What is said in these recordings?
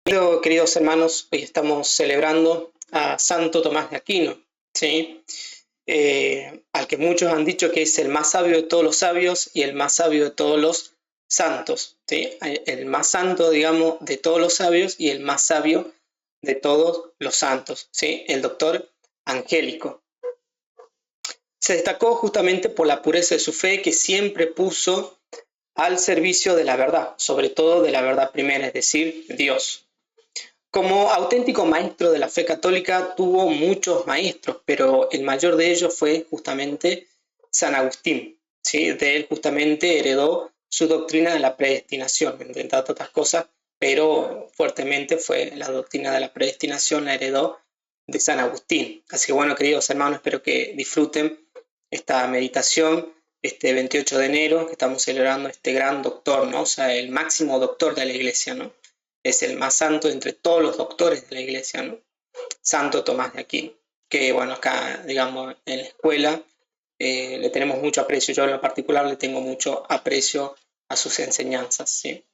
Queridos hermanos, hoy estamos celebrando a Santo Tomás de Aquino, ¿sí? Al que muchos han dicho que es el más sabio de todos los sabios y el más sabio de todos los santos, ¿sí? El más santo, digamos, de todos los sabios y el más sabio de todos los santos, ¿sí? El doctor angélico. Se destacó justamente por la pureza de su fe, que siempre puso al servicio de la verdad, sobre todo de la verdad primera, es decir, Dios. Como auténtico maestro de la fe católica tuvo muchos maestros, pero el mayor de ellos fue justamente San Agustín, ¿sí? De él justamente heredó su doctrina de la predestinación, entre otras cosas, pero fuertemente fue la doctrina de la predestinación, la heredó de San Agustín. Así que bueno, queridos hermanos, espero que disfruten esta meditación este 28 de enero, que estamos celebrando este gran doctor, ¿no? O sea, el máximo doctor de la Iglesia, ¿no? Es el más santo entre todos los doctores de la Iglesia, ¿no? Santo Tomás de Aquino, que bueno, acá, digamos, en la escuela le tenemos mucho aprecio. Yo en lo particular le tengo mucho aprecio a sus enseñanzas, ¿sí?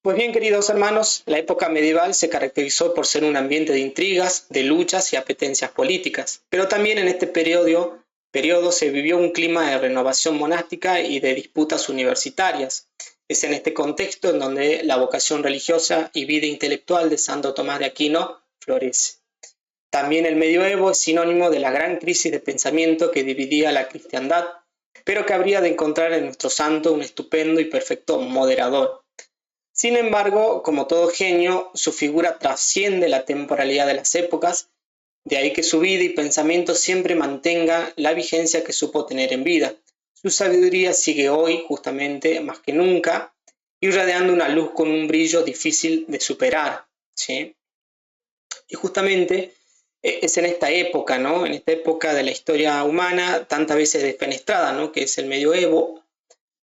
Pues bien, queridos hermanos, la época medieval se caracterizó por ser un ambiente de intrigas, de luchas y apetencias políticas, pero también en este periodo se vivió un clima de renovación monástica y de disputas universitarias. Es en este contexto en donde la vocación religiosa y vida intelectual de Santo Tomás de Aquino florece. También el medioevo es sinónimo de la gran crisis de pensamiento que dividía la cristiandad, pero que habría de encontrar en nuestro santo un estupendo y perfecto moderador. Sin embargo, como todo genio, su figura trasciende la temporalidad de las épocas, de ahí que su vida y pensamiento siempre mantenga la vigencia que supo tener en vida. Su sabiduría sigue hoy, justamente, más que nunca, irradiando una luz con un brillo difícil de superar, ¿sí? Y justamente es en esta época, ¿no? En esta época de la historia humana, tantas veces defenestrada, ¿no? Que es el medioevo,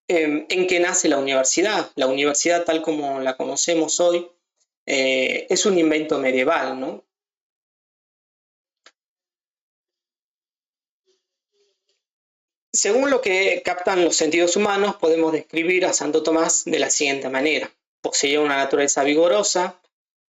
en que nace la universidad. La universidad, tal como la conocemos hoy, es un invento medieval, ¿no? Según lo que captan los sentidos humanos, podemos describir a Santo Tomás de la siguiente manera. Poseía una naturaleza vigorosa,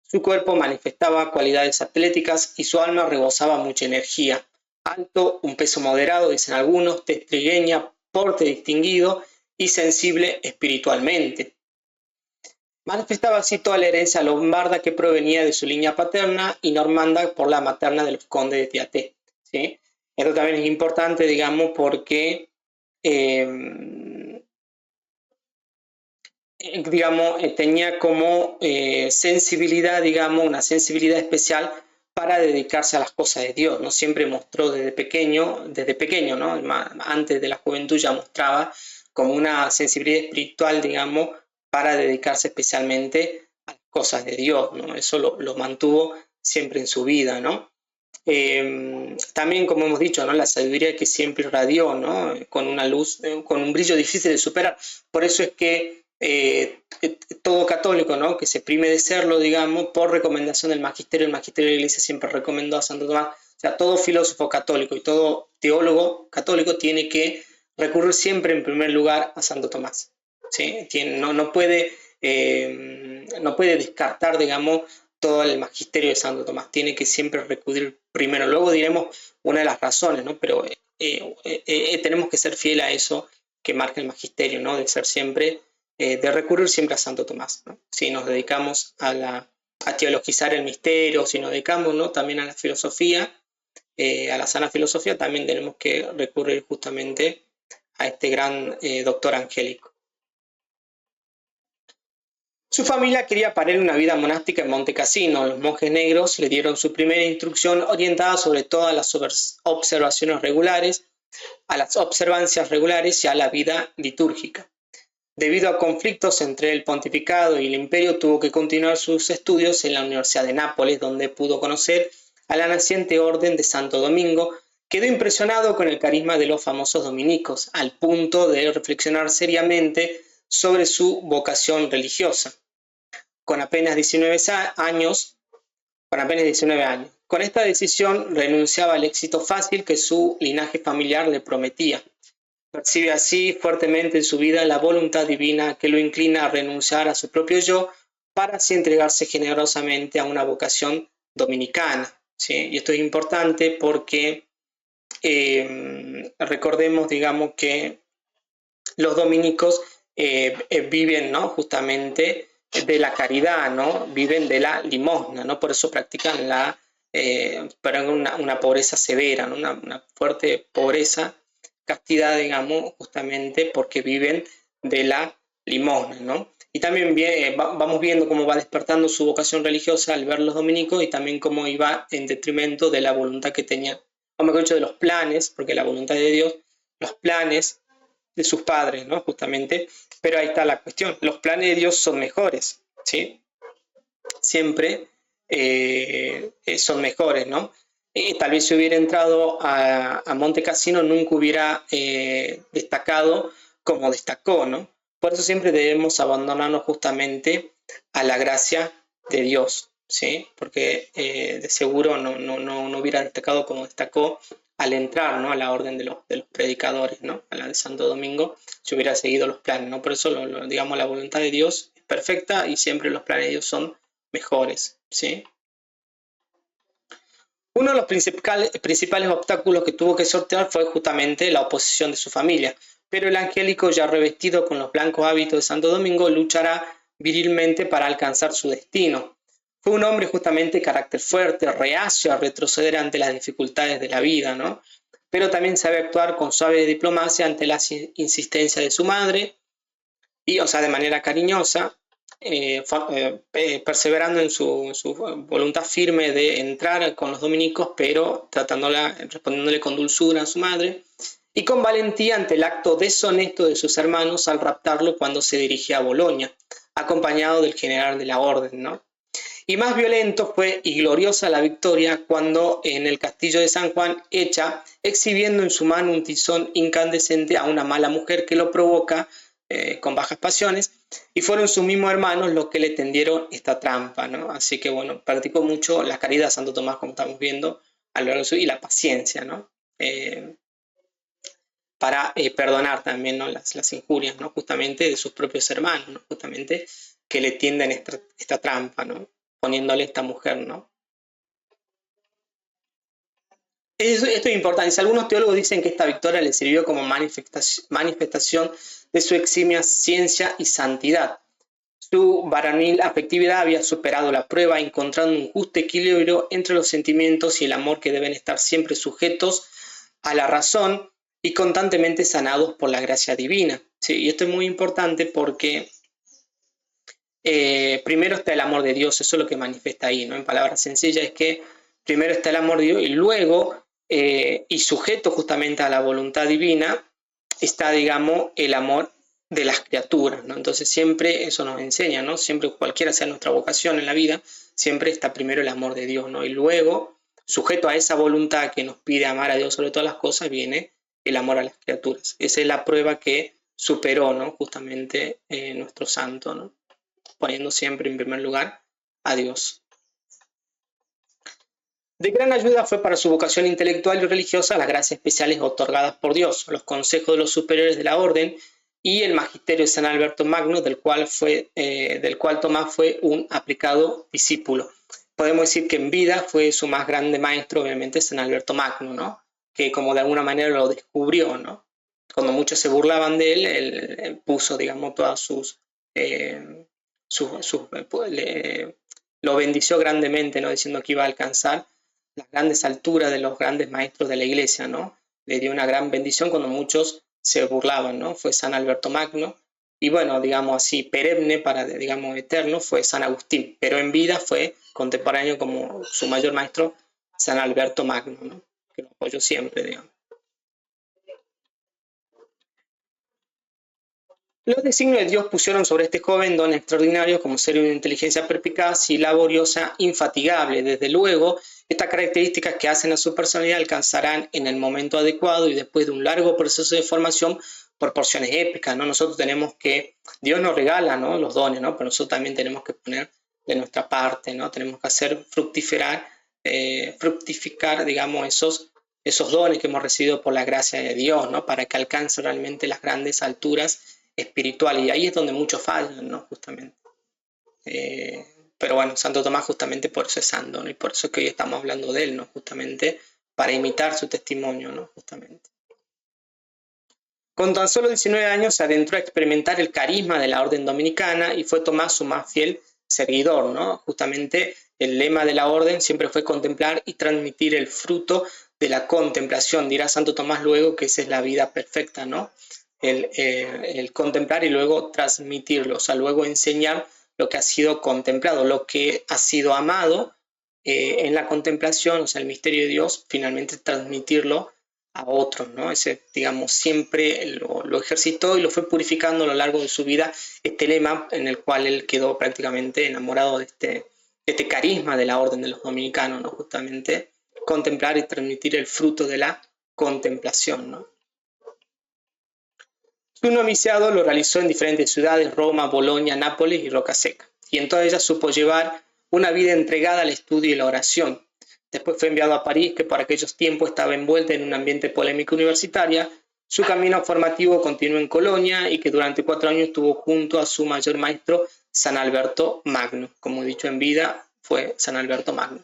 su cuerpo manifestaba cualidades atléticas y su alma rebosaba mucha energía. Alto, un peso moderado, dicen algunos, tez trigueña, porte distinguido y sensible espiritualmente. Manifestaba así toda la herencia lombarda que provenía de su línea paterna y normanda por la materna de los condes de Tiaté, ¿sí? Esto también es importante, digamos, porque tenía como sensibilidad, digamos, una sensibilidad especial para dedicarse a las cosas de Dios, ¿no? Siempre mostró desde pequeño, ¿no? Antes de la juventud ya mostraba como una sensibilidad espiritual, digamos, para dedicarse especialmente a las cosas de Dios, ¿no? Eso lo mantuvo siempre en su vida, ¿no? También, como hemos dicho, ¿no? La sabiduría que siempre irradió, ¿no? Con una luz, con un brillo difícil de superar. Por eso es que todo católico, ¿no? Que se prime de serlo, digamos, por recomendación del magisterio. El magisterio de la Iglesia siempre recomendó a Santo Tomás. O sea, todo filósofo católico y todo teólogo católico tiene que recurrir siempre en primer lugar a Santo Tomás, ¿sí? No puede descartar, digamos, todo el magisterio de Santo Tomás. Tiene que siempre recurrir primero. Luego diremos una de las razones, ¿no? Pero tenemos que ser fieles a eso que marca el magisterio, ¿no? De ser siempre, de recurrir siempre a Santo Tomás, ¿no? Si nos dedicamos a teologizar el misterio, si nos dedicamos, ¿no? También a la filosofía, a la sana filosofía, también tenemos que recurrir justamente a este gran doctor angélico. Su familia quería para él una vida monástica en Monte Cassino. Los monjes negros le dieron su primera instrucción orientada sobre todo a las observaciones regulares, a las observancias regulares y a la vida litúrgica. Debido a conflictos entre el pontificado y el imperio, tuvo que continuar sus estudios en la Universidad de Nápoles, donde pudo conocer a la naciente orden de Santo Domingo. Quedó impresionado con el carisma de los famosos dominicos, al punto de reflexionar seriamente sobre su vocación religiosa. Con apenas 19 años. Con esta decisión renunciaba al éxito fácil que su linaje familiar le prometía. Percibe así fuertemente en su vida la voluntad divina que lo inclina a renunciar a su propio yo para así entregarse generosamente a una vocación dominicana, ¿sí? Y esto es importante porque recordemos, digamos, que los dominicos viven, ¿no?, justamente de la caridad, ¿no? Viven de la limosna, ¿no? Por eso practican pero una pobreza severa, ¿no? Una fuerte pobreza, castidad, digamos, justamente porque viven de la limosna, ¿no? Y también vamos viendo cómo va despertando su vocación religiosa al ver los dominicos y también cómo iba en detrimento de la voluntad que tenía, o mejor dicho, de los planes, porque la voluntad de Dios, los planes de sus padres, ¿no? Justamente, pero ahí está la cuestión, los planes de Dios son mejores, ¿sí? Siempre son mejores, ¿no? Tal vez si hubiera entrado a Monte Cassino nunca hubiera destacado como destacó, ¿no? Por eso siempre debemos abandonarnos justamente a la gracia de Dios, ¿sí? Porque de seguro no hubiera destacado como destacó al entrar, ¿no?, a la orden de los predicadores, ¿no?, a la de Santo Domingo, si hubiera seguido los planes, ¿no? Por eso, digamos, la voluntad de Dios es perfecta y siempre los planes de Dios son mejores, ¿sí? Uno de los principales obstáculos que tuvo que sortear fue justamente la oposición de su familia, pero el angélico, ya revestido con los blancos hábitos de Santo Domingo, luchará virilmente para alcanzar su destino. Fue un hombre justamente de carácter fuerte, reacio a retroceder ante las dificultades de la vida, ¿no? Pero también sabe actuar con suave diplomacia ante las insistencias de su madre, y, o sea, de manera cariñosa, perseverando en su voluntad firme de entrar con los dominicos, pero respondiéndole con dulzura a su madre, y con valentía ante el acto deshonesto de sus hermanos al raptarlo cuando se dirigía a Bolonia, acompañado del general de la orden, ¿no? Y más violento fue y gloriosa la victoria cuando en el castillo de San Juan echa, exhibiendo en su mano un tizón incandescente a una mala mujer que lo provoca con bajas pasiones, y fueron sus mismos hermanos los que le tendieron esta trampa, ¿no? Así que bueno, practicó mucho la caridad Santo Tomás, como estamos viendo, a lo largo de su vida, y la paciencia, ¿no? Para perdonar también, ¿no?, las injurias, ¿no?, justamente de sus propios hermanos, ¿no?, justamente que le tienden esta trampa, ¿no?, poniéndole esta mujer, ¿no? Esto es importante. Algunos teólogos dicen que esta victoria le sirvió como manifestación de su eximia ciencia y santidad. Su varonil afectividad había superado la prueba, encontrando un justo equilibrio entre los sentimientos y el amor que deben estar siempre sujetos a la razón y constantemente sanados por la gracia divina. ¿Sí? Y esto es muy importante porque primero está el amor de Dios, eso es lo que manifiesta ahí, ¿no? En palabras sencillas es que primero está el amor de Dios y luego, y sujeto justamente a la voluntad divina, está, digamos, el amor de las criaturas, ¿no? Entonces siempre eso nos enseña, ¿no? Siempre, cualquiera sea nuestra vocación en la vida, siempre está primero el amor de Dios, ¿no? Y luego, sujeto a esa voluntad que nos pide amar a Dios sobre todas las cosas, viene el amor a las criaturas. Esa es la prueba que superó, ¿no?, justamente nuestro santo, ¿no?, poniendo siempre en primer lugar a Dios. De gran ayuda fue para su vocación intelectual y religiosa las gracias especiales otorgadas por Dios, los consejos de los superiores de la orden y el magisterio de San Alberto Magno, del cual Tomás fue un aplicado discípulo. Podemos decir que en vida fue su más grande maestro, obviamente, San Alberto Magno, ¿no?, que como de alguna manera lo descubrió, ¿no? Cuando muchos se burlaban de él, él puso, digamos, todas lo bendició grandemente, ¿no?, diciendo que iba a alcanzar las grandes alturas de los grandes maestros de la iglesia, ¿no? Le dio una gran bendición cuando muchos se burlaban, ¿no? Fue San Alberto Magno. Y bueno, digamos así, perenne, digamos, eterno, fue San Agustín, pero en vida fue contemporáneo como su mayor maestro, San Alberto Magno, ¿no?, que lo apoyó siempre, digamos. Los designios de Dios pusieron sobre este joven dones extraordinarios como ser una inteligencia perspicaz y laboriosa infatigable. Desde luego, estas características que hacen a su personalidad alcanzarán en el momento adecuado y después de un largo proceso de formación proporciones épicas, ¿no? Nosotros tenemos que, Dios nos regala, ¿no?, los dones, ¿no?, pero nosotros también tenemos que poner de nuestra parte, ¿no? Tenemos que hacer fructificar, digamos, esos dones que hemos recibido por la gracia de Dios, ¿no?, para que alcance realmente las grandes alturas espiritual, y ahí es donde muchos fallan, ¿no?, justamente. Pero bueno, Santo Tomás justamente por eso es santo, ¿no? Y por eso es que hoy estamos hablando de él, ¿no? Justamente para imitar su testimonio, ¿no? Justamente. Con tan solo 19 años se adentró a experimentar el carisma de la orden dominicana y fue Tomás su más fiel seguidor, ¿no? Justamente el lema de la orden siempre fue contemplar y transmitir el fruto de la contemplación. Dirá Santo Tomás luego que esa es la vida perfecta, ¿no? El contemplar y luego transmitirlo, o sea, luego enseñar lo que ha sido contemplado, lo que ha sido amado en la contemplación, o sea, el misterio de Dios, finalmente transmitirlo a otros, ¿no? Ese, digamos, siempre lo ejercitó y lo fue purificando a lo largo de su vida, este lema en el cual él quedó prácticamente enamorado de este carisma de la orden de los dominicanos, ¿no? Justamente contemplar y transmitir el fruto de la contemplación, ¿no? Su noviciado lo realizó en diferentes ciudades, Roma, Bolonia, Nápoles y Rocaseca, y en todas ellas supo llevar una vida entregada al estudio y la oración. Después fue enviado a París, que por aquellos tiempos estaba envuelta en un ambiente polémico universitaria. Su camino formativo continuó en Colonia y que durante 4 años estuvo junto a su mayor maestro, San Alberto Magno. Como he dicho en vida, fue San Alberto Magno.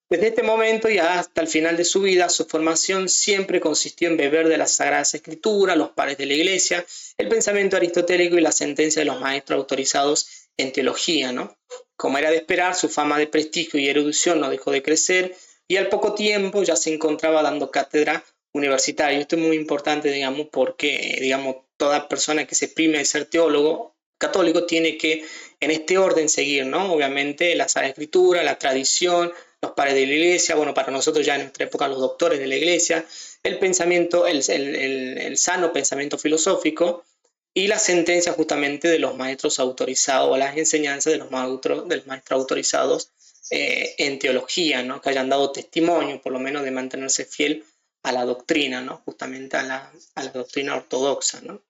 Desde este momento y hasta el final de su vida, su formación siempre consistió en beber de las Sagradas Escrituras, los padres de la Iglesia, el pensamiento aristotélico y la sentencia de los maestros autorizados en teología, ¿no? Como era de esperar, su fama de prestigio y erudición no dejó de crecer y al poco tiempo ya se encontraba dando cátedra universitaria. Esto es muy importante, digamos, porque, digamos, toda persona que se exprime de ser teólogo católico tiene que, en este orden, seguir, ¿no? Obviamente, la Sagrada Escritura, la tradición, los padres de la Iglesia, bueno, para nosotros ya en nuestra época los doctores de la Iglesia, el pensamiento, el sano pensamiento filosófico y la sentencia justamente de los maestros autorizados o las enseñanzas de los maestros autorizados en teología, ¿no? Que hayan dado testimonio, por lo menos, de mantenerse fiel a la doctrina, ¿no? Justamente a la doctrina ortodoxa, ¿no?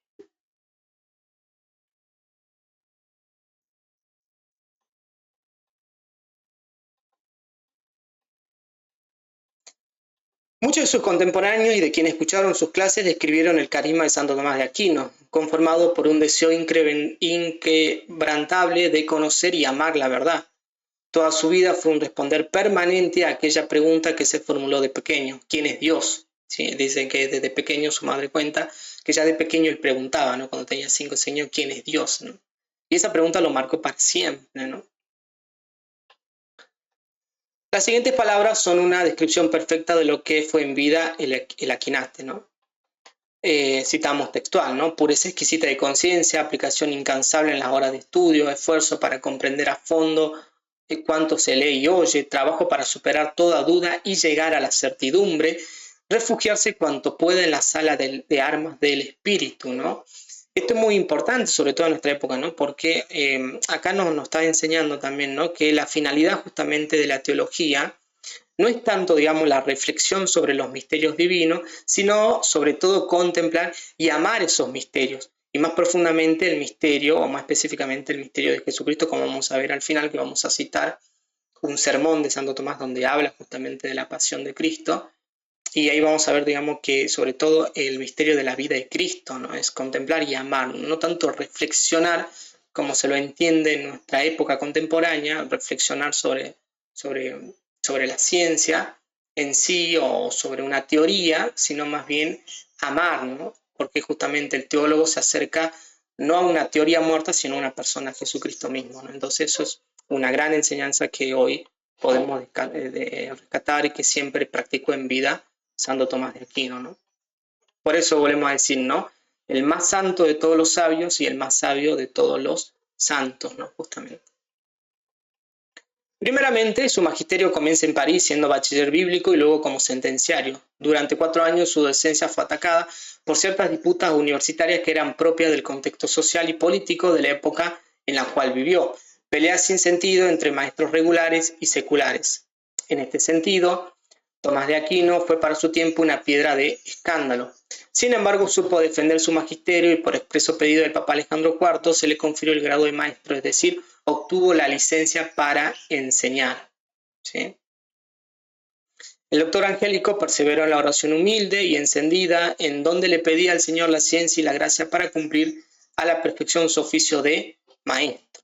Muchos de sus contemporáneos y de quienes escucharon sus clases describieron el carisma de Santo Tomás de Aquino, conformado por un deseo inquebrantable de conocer y amar la verdad. Toda su vida fue un responder permanente a aquella pregunta que se formuló de pequeño: ¿quién es Dios? ¿Sí? Dicen que desde pequeño su madre cuenta que ya de pequeño él preguntaba, ¿no? Cuando tenía 5 años, ¿quién es Dios? ¿No? Y esa pregunta lo marcó para siempre, ¿no? Las siguientes palabras son una descripción perfecta de lo que fue en vida el Aquinate, ¿no? Citamos textual, ¿no? Pureza exquisita de conciencia, aplicación incansable en las horas de estudio, esfuerzo para comprender a fondo cuanto se lee y oye, trabajo para superar toda duda y llegar a la certidumbre, refugiarse cuanto pueda en la sala de armas del espíritu, ¿no? Esto es muy importante, sobre todo en nuestra época, ¿no? Porque acá nos está enseñando también, ¿no? Que la finalidad justamente de la teología no es tanto, digamos, la reflexión sobre los misterios divinos, sino sobre todo contemplar y amar esos misterios. Y más profundamente el misterio, o más específicamente el misterio de Jesucristo, como vamos a ver al final, que vamos a citar un sermón de Santo Tomás donde habla justamente de la pasión de Cristo. Y ahí vamos a ver, digamos, que sobre todo el misterio de la vida de Cristo, ¿no? Es contemplar y amar, no tanto reflexionar como se lo entiende en nuestra época contemporánea, reflexionar sobre la ciencia en sí o sobre una teoría, sino más bien amar, ¿no? Porque justamente el teólogo se acerca no a una teoría muerta, sino a una persona, Jesucristo mismo, ¿no? Entonces eso es una gran enseñanza que hoy podemos rescatar y que siempre practicó en vida Santo Tomás de Aquino, ¿no? Por eso volvemos a decir, ¿no? El más santo de todos los sabios y el más sabio de todos los santos, ¿no? Justamente. Primeramente, su magisterio comienza en París siendo bachiller bíblico y luego como sentenciario. Durante 4 años su docencia fue atacada por ciertas disputas universitarias que eran propias del contexto social y político de la época en la cual vivió, peleas sin sentido entre maestros regulares y seculares. En este sentido, Tomás de Aquino fue para su tiempo una piedra de escándalo. Sin embargo, supo defender su magisterio y por expreso pedido del Papa Alejandro IV se le confirió el grado de maestro, es decir, obtuvo la licencia para enseñar. ¿Sí? El doctor Angélico perseveró en la oración humilde y encendida, en donde le pedía al Señor la ciencia y la gracia para cumplir a la perfección su oficio de maestro.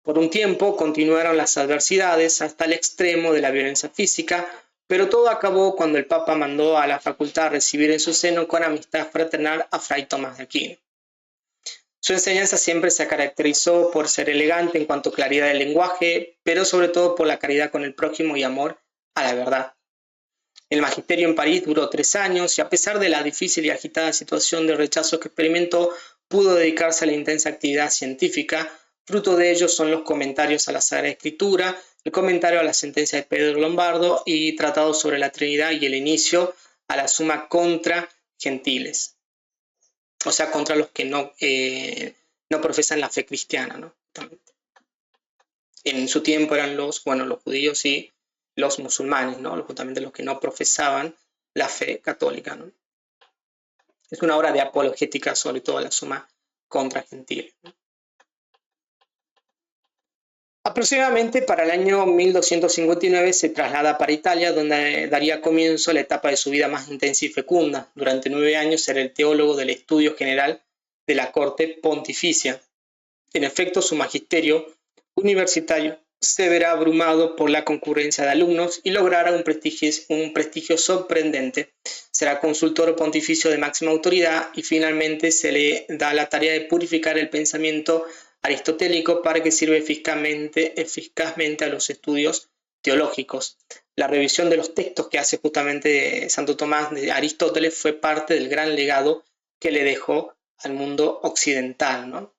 Por un tiempo continuaron las adversidades hasta el extremo de la violencia física, pero todo acabó cuando el Papa mandó a la facultad recibir en su seno con amistad fraternal a Fray Tomás de Aquino. Su enseñanza siempre se caracterizó por ser elegante en cuanto a claridad del lenguaje, pero sobre todo por la caridad con el prójimo y amor a la verdad. El magisterio en París duró 3 años y a pesar de la difícil y agitada situación de rechazo que experimentó, pudo dedicarse a la intensa actividad científica. Fruto de ello son los comentarios a la Sagrada Escritura, el comentario a la sentencia de Pedro Lombardo y tratado sobre la Trinidad y el inicio a la Suma contra Gentiles. O sea, contra los que no profesan la fe cristiana, ¿no? En su tiempo eran los judíos y los musulmanes, ¿no? Justamente los que no profesaban la fe católica, ¿no? Es una obra de apologética, sobre todo la Suma contra Gentiles, ¿no? Aproximadamente para el año 1259 se traslada para Italia, donde daría comienzo a la etapa de su vida más intensa y fecunda. Durante 9 años era el teólogo del estudio general de la corte pontificia. En efecto, su magisterio universitario se verá abrumado por la concurrencia de alumnos y logrará un prestigio sorprendente. Será consultor pontificio de máxima autoridad y finalmente se le da la tarea de purificar el pensamiento aristotélico para que sirva eficazmente a los estudios teológicos. La revisión de los textos que hace justamente Santo Tomás de Aristóteles fue parte del gran legado que le dejó al mundo occidental, ¿no?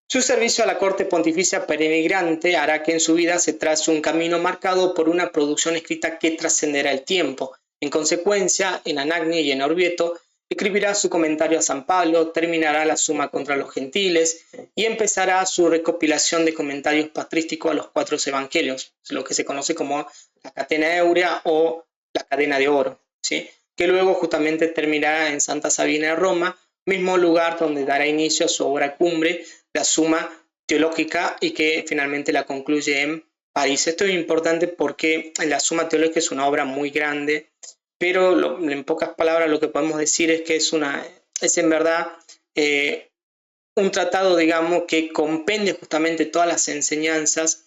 Su servicio a la corte pontificia peregrante hará que en su vida se trace un camino marcado por una producción escrita que trascenderá el tiempo. En consecuencia, en Anagni y en Orvieto, escribirá su comentario a San Pablo, terminará la Suma contra los Gentiles y empezará su recopilación de comentarios patrísticos a los 4 evangelios, lo que se conoce como la Catena Áurea o la Cadena de Oro, ¿sí? Que luego justamente terminará en Santa Sabina de Roma, mismo lugar donde dará inicio a su obra cumbre, la Suma Teológica, y que finalmente la concluye en París. Esto es importante porque la Suma Teológica es una obra muy grande, pero en pocas palabras lo que podemos decir es que es en verdad un tratado, digamos, que compendia justamente todas las enseñanzas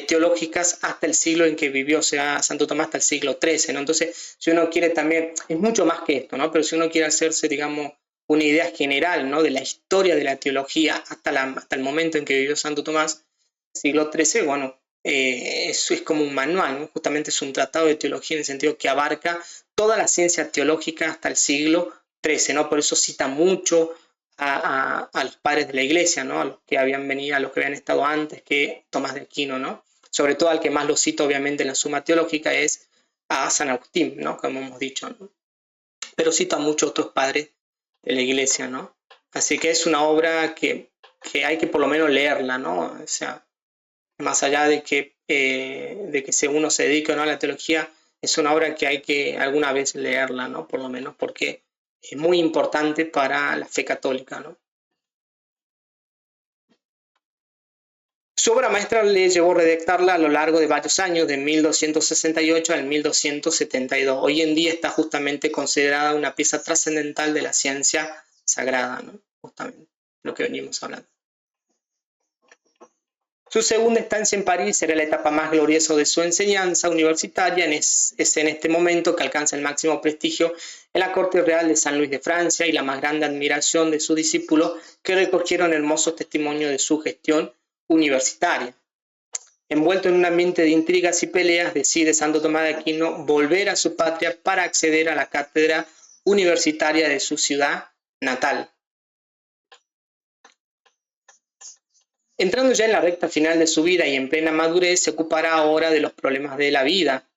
teológicas hasta el siglo en que vivió, o sea, Santo Tomás hasta el siglo XIII, ¿no? Entonces, si uno quiere también, es mucho más que esto, ¿no? Pero si uno quiere hacerse, digamos, una idea general, ¿no? De la historia de la teología hasta el momento en que vivió Santo Tomás, siglo XIII, bueno, eso es como un manual, ¿no? Justamente es un tratado de teología en el sentido que abarca toda la ciencia teológica hasta el siglo XIII, ¿no? Por eso cita mucho a los padres de la iglesia, ¿no? A los que habían venido, a los que habían estado antes que Tomás de Aquino, ¿no? Sobre todo al que más lo cita obviamente en la Suma Teológica es a San Agustín, ¿no? Como hemos dicho, ¿no? Pero cita a muchos otros padres de la iglesia, ¿no? Así que es una obra que hay que por lo menos leerla, ¿no? O sea, más allá de que uno se dedique o no a la teología, es una obra que hay que alguna vez leerla, ¿no? Por lo menos porque es muy importante para la fe católica, ¿no? Su obra maestra le llevó a redactarla a lo largo de varios años, de 1268 al 1272. Hoy en día está justamente considerada una pieza trascendental de la ciencia sagrada, ¿no? Justamente lo que venimos hablando. Su segunda estancia en París será la etapa más gloriosa de su enseñanza universitaria. Es en este momento que alcanza el máximo prestigio en la corte real de San Luis de Francia y la más grande admiración de sus discípulos, que recogieron hermosos testimonios de su gestión universitaria. Envuelto en un ambiente de intrigas y peleas, decide Santo Tomás de Aquino volver a su patria para acceder a la cátedra universitaria de su ciudad natal. Entrando ya en la recta final de su vida y en plena madurez, se ocupará ahora de los problemas de la vida.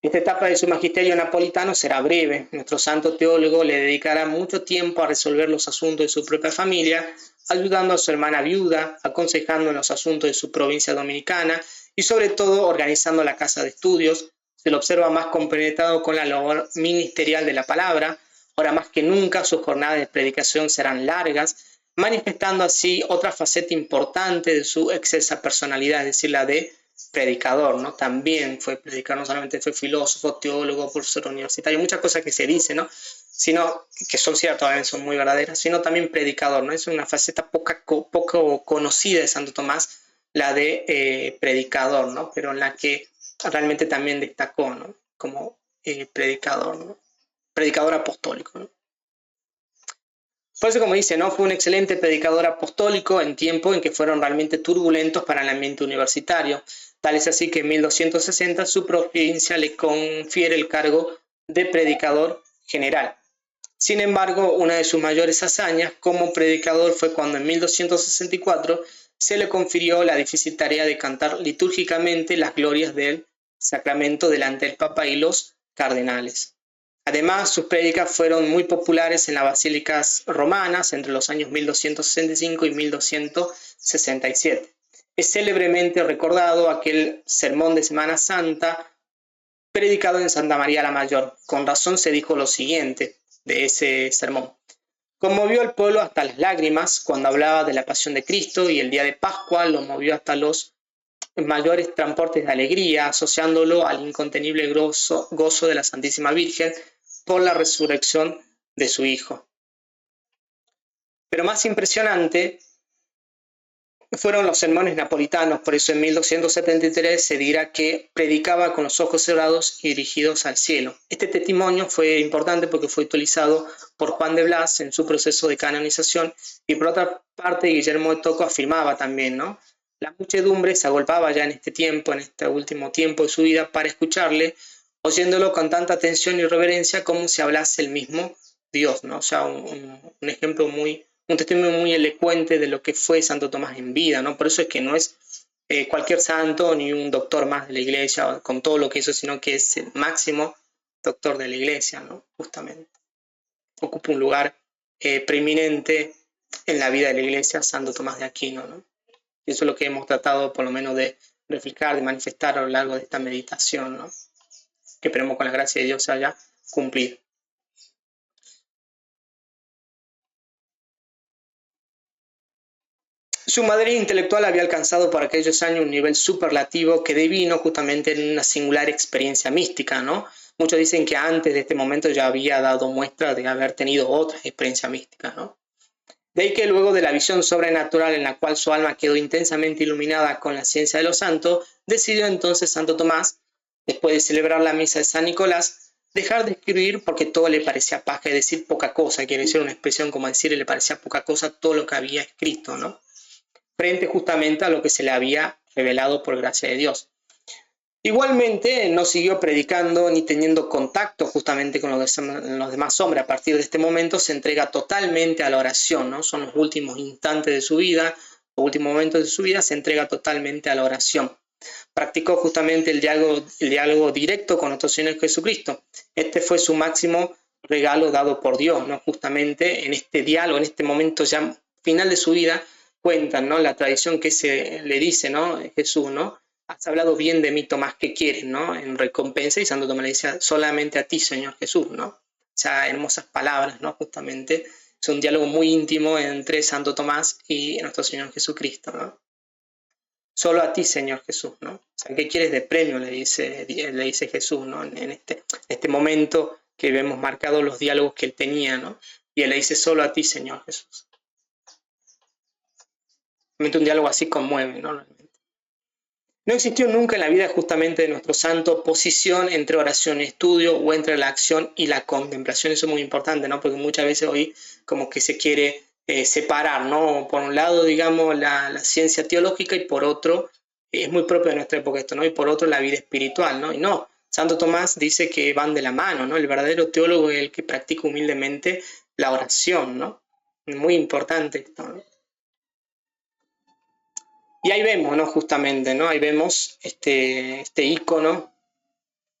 Esta etapa de su magisterio napolitano será breve. Nuestro santo teólogo le dedicará mucho tiempo a resolver los asuntos de su propia familia, ayudando a su hermana viuda, aconsejando en los asuntos de su provincia dominicana y sobre todo organizando la casa de estudios. Se lo observa más compenetrado con la labor ministerial de la palabra. Ahora más que nunca sus jornadas de predicación serán largas, manifestando así otra faceta importante de su excelsa personalidad, es decir, la de predicador, ¿no? También fue predicador, no solamente fue filósofo, teólogo, profesor universitario, muchas cosas que se dicen, ¿no? Sino, que son ciertas, también son muy verdaderas, sino también predicador, ¿no? Es una faceta poco conocida de Santo Tomás, la de predicador, ¿no? Pero en la que realmente también destacó, ¿no? Como predicador, ¿no? Predicador apostólico, ¿no? Por eso, como dice, ¿no? Fue un excelente predicador apostólico en tiempos en que fueron realmente turbulentos para el ambiente universitario. Tal es así que en 1260 su provincia le confiere el cargo de predicador general. Sin embargo, una de sus mayores hazañas como predicador fue cuando en 1264 se le confirió la difícil tarea de cantar litúrgicamente las glorias del sacramento delante del Papa y los cardenales. Además, sus prédicas fueron muy populares en las basílicas romanas entre los años 1265 y 1267. Es célebremente recordado aquel sermón de Semana Santa predicado en Santa María la Mayor. Con razón se dijo lo siguiente de ese sermón: conmovió al pueblo hasta las lágrimas cuando hablaba de la pasión de Cristo, y el día de Pascua lo movió hasta los mayores transportes de alegría, asociándolo al incontenible gozo de la Santísima Virgen por la resurrección de su Hijo. Pero más impresionante fueron los sermones napolitanos. Por eso en 1273 se dirá que predicaba con los ojos cerrados y dirigidos al cielo. Este testimonio fue importante porque fue utilizado por Juan de Blas en su proceso de canonización, y por otra parte Guillermo de Tocco afirmaba también, ¿no? La muchedumbre se agolpaba ya en este último tiempo de su vida, para escucharle, oyéndolo con tanta atención y reverencia como si hablase el mismo Dios, ¿no? O sea, un ejemplo un testimonio muy elocuente de lo que fue Santo Tomás en vida, ¿no? Por eso es que no es cualquier santo ni un doctor más de la iglesia con todo lo que hizo, sino que es el máximo doctor de la iglesia, ¿no? Justamente. Ocupa un lugar preeminente en la vida de la iglesia Santo Tomás de Aquino, ¿no? Y eso es lo que hemos tratado por lo menos de reflejar, de manifestar a lo largo de esta meditación, ¿no? Que esperemos con la gracia de Dios se haya cumplido. Su madurez intelectual había alcanzado por aquellos años un nivel superlativo que devino justamente en una singular experiencia mística, ¿no? Muchos dicen que antes de este momento ya había dado muestra de haber tenido otras experiencias místicas, ¿no? De ahí que luego de la visión sobrenatural en la cual su alma quedó intensamente iluminada con la ciencia de los santos, decidió entonces Santo Tomás, después de celebrar la misa de San Nicolás, dejar de escribir porque todo le parecía paja, es decir, poca cosa. Quiere decir una expresión como decir, le parecía poca cosa todo lo que había escrito, ¿no? Frente justamente a lo que se le había revelado por gracia de Dios. Igualmente no siguió predicando ni teniendo contacto justamente con los demás hombres. A partir de este momento se entrega totalmente a la oración, ¿no? Son los últimos instantes de su vida, los últimos momentos de su vida, se entrega totalmente a la oración. Practicó justamente el diálogo directo con nuestro Señor Jesucristo. Este fue su máximo regalo dado por Dios, ¿no? Justamente en este diálogo, en este momento ya final de su vida, cuentan, ¿no? La tradición que se le dice, ¿no? Jesús, ¿no? Has hablado bien de mí, Tomás, ¿qué quieres, no? En recompensa, y Santo Tomás le dice, solamente a ti, Señor Jesús, ¿no? O sea, hermosas palabras, ¿no? Justamente es un diálogo muy íntimo entre Santo Tomás y nuestro Señor Jesucristo, ¿no? Solo a ti, Señor Jesús, ¿no? O sea, ¿qué quieres de premio? Le dice Jesús, ¿no? En este momento que vemos marcados los diálogos que él tenía, ¿no? Y él le dice, solo a ti, Señor Jesús. Un diálogo así conmueve, ¿no? No existió nunca en la vida justamente de nuestro santo oposición entre oración y estudio, o entre la acción y la contemplación. Eso es muy importante, ¿no? Porque muchas veces hoy como que se quiere separar, ¿no? Por un lado, digamos, la ciencia teológica, y por otro, es muy propio de nuestra época esto, ¿no? Y por otro, la vida espiritual, ¿no? Y no, Santo Tomás dice que van de la mano, ¿no? El verdadero teólogo es el que practica humildemente la oración, ¿no? Muy importante esto, ¿no? Y ahí vemos, ¿no? Justamente, ¿no? Ahí vemos este ícono,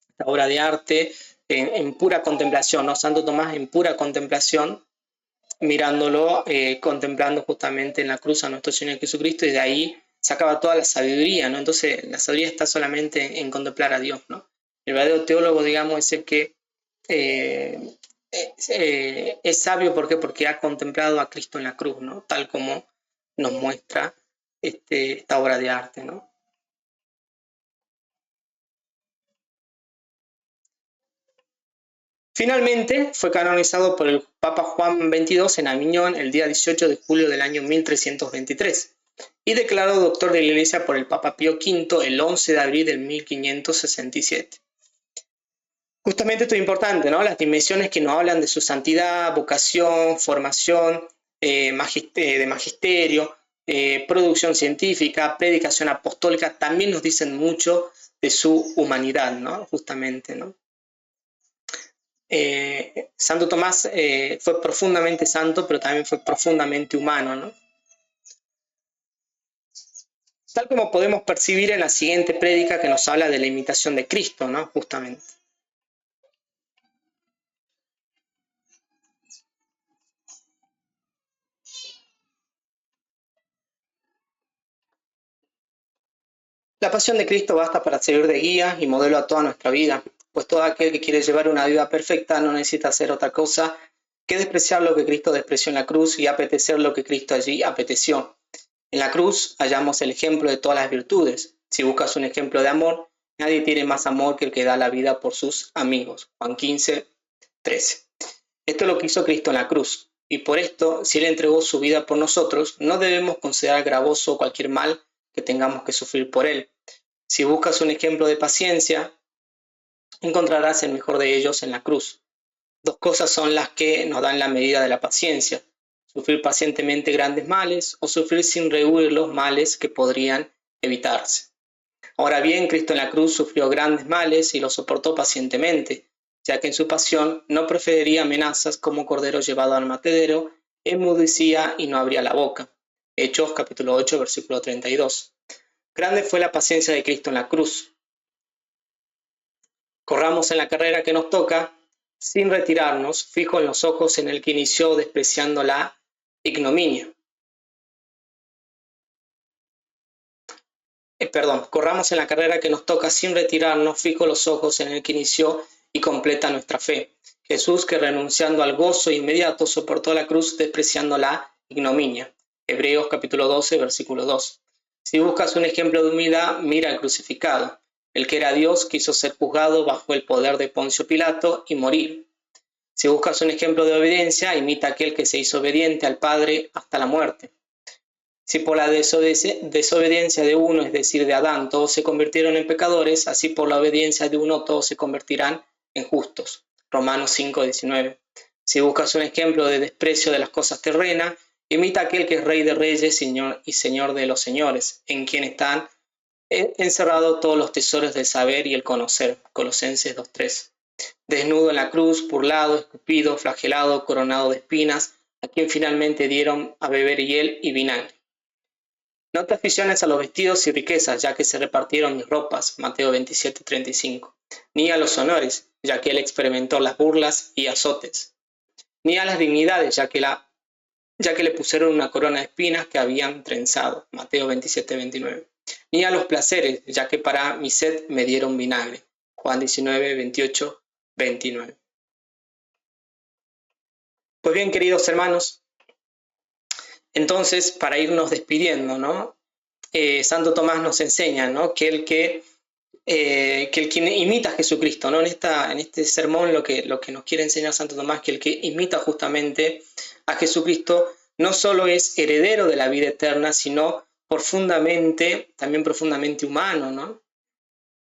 esta obra de arte en pura contemplación, ¿no? Santo Tomás en pura contemplación, mirándolo, contemplando justamente en la cruz a nuestro Señor Jesucristo, y de ahí sacaba toda la sabiduría, ¿no? Entonces la sabiduría está solamente en contemplar a Dios, ¿no? El verdadero teólogo, digamos, es el que es sabio. ¿Por qué? Porque ha contemplado a Cristo en la cruz, ¿no? Tal como nos muestra esta obra de arte, ¿no? Finalmente fue canonizado por el Papa Juan XXII en Aviñón el día 18 de julio del año 1323 y declarado doctor de la Iglesia por el Papa Pío V el 11 de abril del 1567. Justamente esto es importante, ¿no? Las dimensiones que nos hablan de su santidad, vocación, formación, de magisterio, producción científica, predicación apostólica, también nos dicen mucho de su humanidad, ¿no? Justamente, ¿no? Santo Tomás fue profundamente santo, pero también fue profundamente humano, ¿no? Tal como podemos percibir en la siguiente prédica que nos habla de la imitación de Cristo, ¿no? Justamente. La pasión de Cristo basta para servir de guía y modelo a toda nuestra vida, pues todo aquel que quiere llevar una vida perfecta no necesita hacer otra cosa que despreciar lo que Cristo despreció en la cruz y apetecer lo que Cristo allí apeteció. En la cruz hallamos el ejemplo de todas las virtudes. Si buscas un ejemplo de amor, nadie tiene más amor que el que da la vida por sus amigos. Juan 15, 13. Esto es lo que hizo Cristo en la cruz, y por esto, si Él entregó su vida por nosotros, no debemos considerar gravoso cualquier mal que tengamos que sufrir por Él. Si buscas un ejemplo de paciencia, encontrarás el mejor de ellos en la cruz. Dos cosas son las que nos dan la medida de la paciencia: sufrir pacientemente grandes males o sufrir sin rehuir los males que podrían evitarse. Ahora bien, Cristo en la cruz sufrió grandes males y los soportó pacientemente, ya que en su pasión no proferiría amenazas como cordero llevado al matadero, enmudecía y no abría la boca. Hechos capítulo 8, versículo 32. Grande fue la paciencia de Cristo en la cruz. Corramos en la carrera que nos toca, sin retirarnos, fijo en los ojos en el que inició despreciando la ignominia. Corramos en la carrera que nos toca sin retirarnos, fijo los ojos en el que inició y completa nuestra fe. Jesús, que renunciando al gozo inmediato soportó la cruz despreciando la ignominia. Hebreos capítulo 12, versículo 2. Si buscas un ejemplo de humildad, mira al crucificado. El que era Dios quiso ser juzgado bajo el poder de Poncio Pilato y morir. Si buscas un ejemplo de obediencia, imita a aquel que se hizo obediente al Padre hasta la muerte. Si por la desobediencia de uno, es decir, de Adán, todos se convirtieron en pecadores, así por la obediencia de uno todos se convertirán en justos. Romanos 5:19. Si buscas un ejemplo de desprecio de las cosas terrenas, imita a aquel que es Rey de reyes, Señor y Señor de los señores, en quien están encerrados todos los tesoros del saber y el conocer. Colosenses 2:3. Desnudo en la cruz, burlado, escupido, flagelado, coronado de espinas, a quien finalmente dieron a beber hiel y vinagre. No te aficiones a los vestidos y riquezas, ya que se repartieron mis ropas, Mateo 27:35, ni a los honores, ya que él experimentó las burlas y azotes, ni a las dignidades, ya que le pusieron una corona de espinas que habían trenzado, Mateo 27:29, ni a los placeres, ya que para mi sed me dieron vinagre, Juan 19:28, 29. Pues bien, queridos hermanos, entonces, para irnos despidiendo, ¿no? Santo Tomás nos enseña, ¿no? que el que imita a Jesucristo, ¿no? En este sermón lo que nos quiere enseñar Santo Tomás, que el que imita justamente a Jesucristo no solo es heredero de la vida eterna, sino también profundamente humano, ¿no?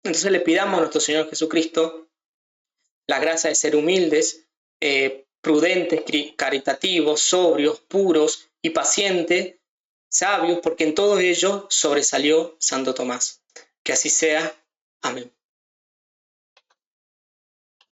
Entonces le pidamos a nuestro Señor Jesucristo la gracia de ser humildes, prudentes, caritativos, sobrios, puros y pacientes, sabios, porque en todo ello sobresalió Santo Tomás. Que así sea. Amén.